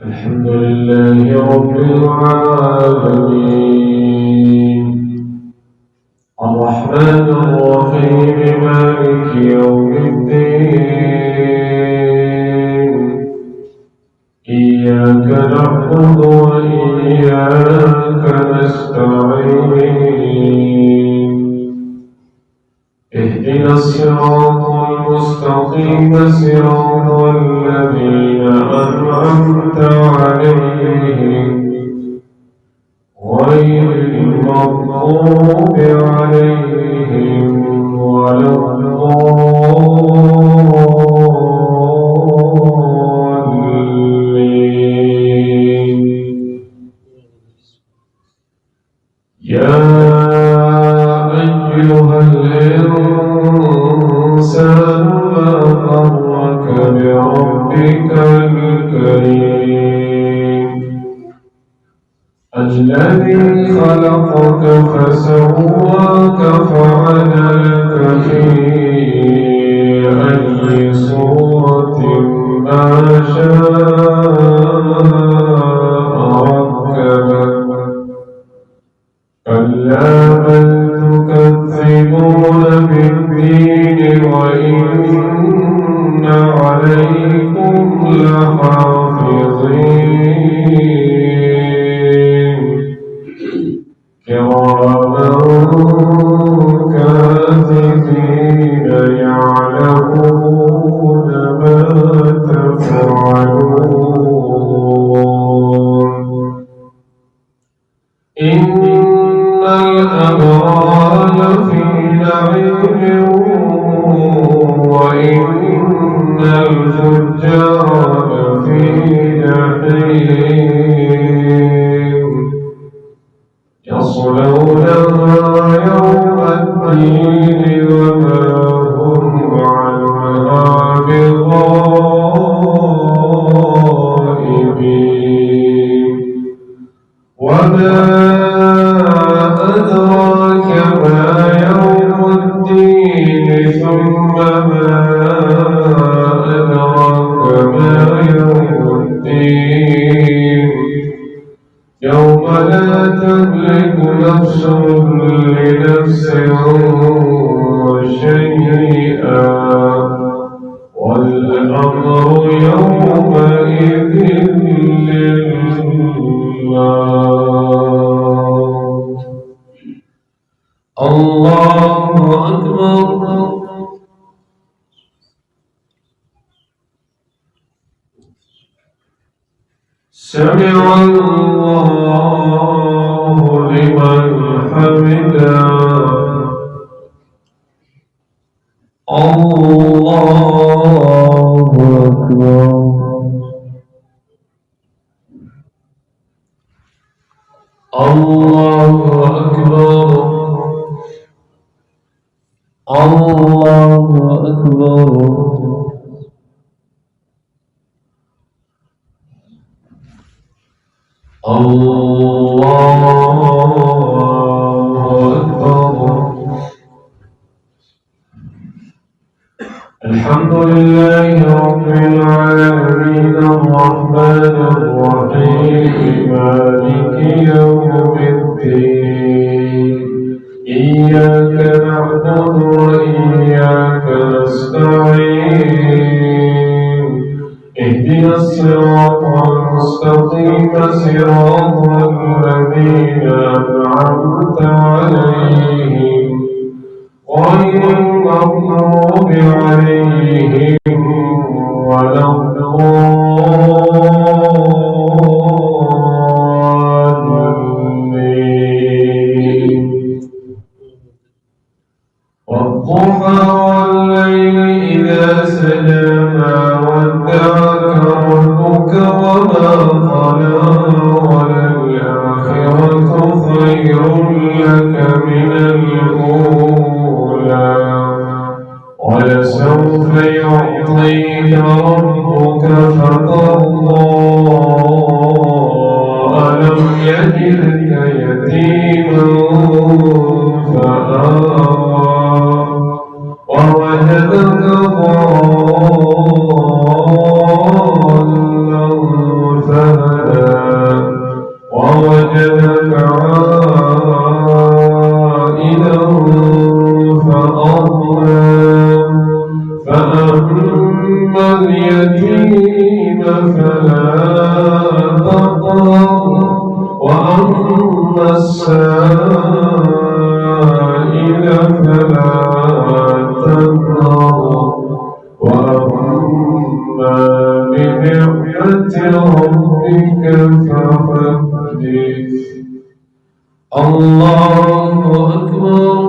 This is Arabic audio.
الحمد لله رب العالمين الرحمن الرحيم مالك يوم الدين إياك نعبد وإياك نستعين اهدنا الصراط المستقيم صراط الذين أنعمت عليهم غير المغضوب عليهم ولا الضالين. يا أيها الإنسان ما غرك بربك الكريم الذي خلقك فسواك فعدلك في أي صورة ما شاء ركبك كلا بل تكذبون بالدين وإن عليكم لحافظين كراما كاتبين يعلمون ما تفعلون. إن الأبرار لفي نعيم وإن الفجار لفي جحيم يصلونها يوم الدين وما هم عنها بغائبين. وما أدراك ما يوم الدين ثم ما أدراك ما يوم الدين يوم لا تملك نفس لنفس شيئا والأمر يومئذ لله. الله أكبر. سمع الله لمن حمده. الله أكبر. الله أكبر. الله أكبر. الله أكبر. الحمد لله رب العالمين الرحمن الرحيم مالك يوم الدين إياك نعبد وإياك نستعين اهدنا الصراط المستقيم صراط الذين أنعمت عليهم غير المغضوب عليهم ولا الضالين. والضحى والليل إذا سجى ما ودعك ربك وما قلى وللآخرة خير لك من الأولى ولسوف يعطيك السائل فلا تنهر وأما بنعمة ربك فحدث الله أكبر